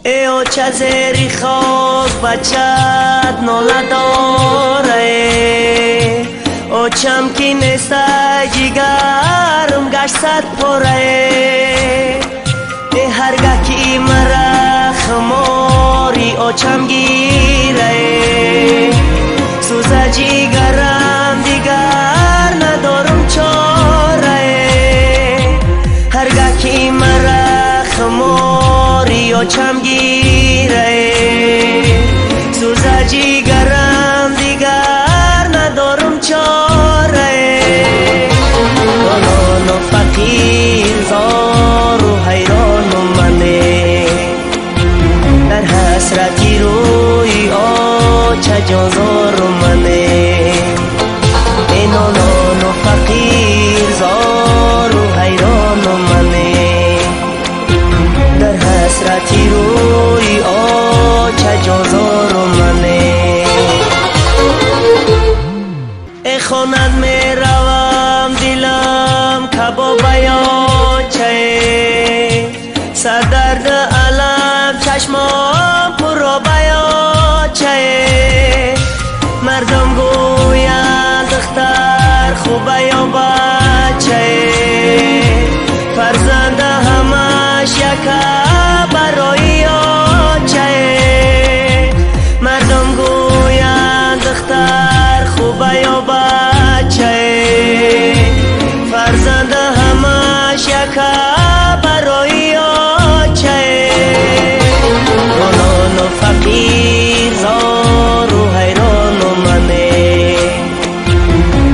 ای او چه زیری خاک بچت ناله داره او چم کی نیسته جیگرم گشت صد پاره ای هرگاه کی مرا خماری او چم گیره سوزه جیگرم دیگر ندارم چاره هرگاه کی مرا خماری او چم گیره سوزه جیگرم دیگر ندارم چاره نانو فقیر زار و حیران منه در حسرتی روی آچه جازار منه ای نانو فقیر زار و حیران منه در حسرتی روی آچه جازار منه ای خواند می روم دلم کباب یاچه سر درد علم چشمام پر بیاچه مردم گویند دختر خوبه یا بچه فرزند همش یکه برای آچه مردم گویند دختر خوبه یا بچه فرزند همش یکه برای آچه نانو فقیر زار و حیران منه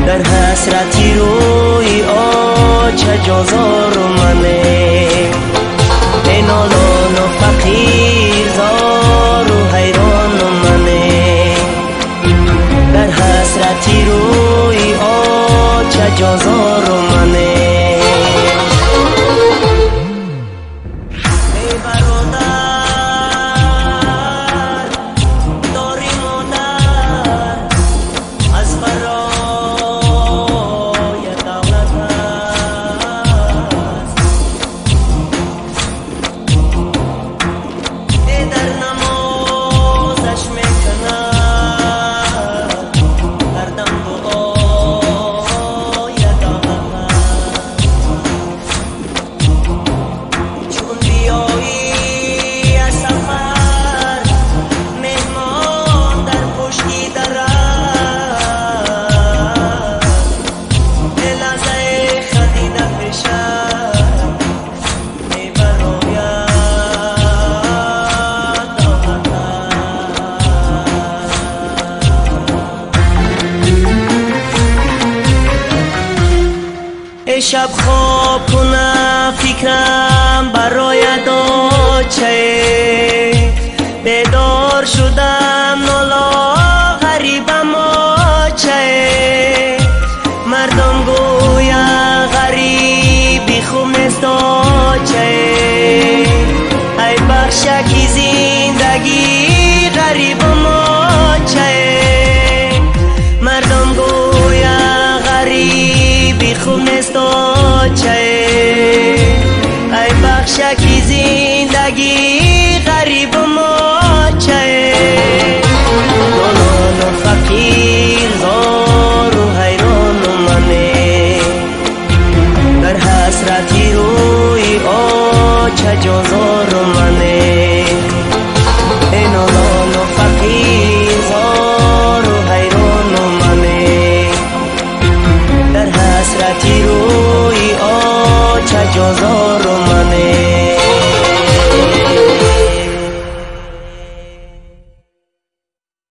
در حسرتی روی آچه جازار منه ای نانو فقیر زار و حیران منه در حسرتی روی آچه جازار منه ای برادر داری مادر از برای دولت است ای در نمازش میکند هر دم دعای دولت است چون بیایی از سفر مهمان در پشتی درد دل از ای خدیده پیشد می براید دولت ای شب خواب کنم فکرم برای داچه بیدار شدم نالا غریبم آچه مردم گویا غریبی خوب نیست آچه ای بخشکی زندگی غریبم آچه مردم گویا غریبی خوب نیست آچه ای بخشکی زندگی غریبم آچه نانو فقیر زار و حیران منه در حسرتی روی آچه جازار منه ای نانو فقیر زار و حیران منه در حسرتی روی آچه جازار